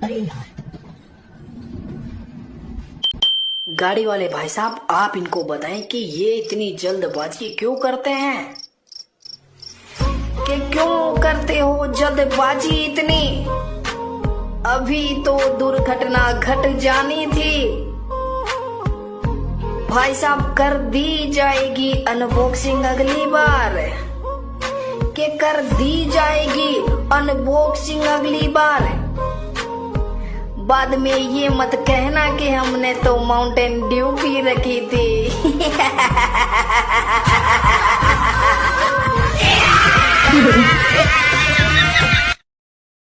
अरे यार, गाड़ी वाले भाई साहब, आप इनको बताएं कि ये इतनी जल्दबाजी क्यों करते हैं, कि क्यों करते हो जल्दबाजी इतनी। अभी तो दुर्घटना घट जानी थी। भाई साहब, कर दी जाएगी अनबॉक्सिंग अगली बार, कि कर दी जाएगी अनबॉक्सिंग अगली बार। बाद में ये मत कहना कि हमने तो माउंटेन ड्यू पी रखी थी।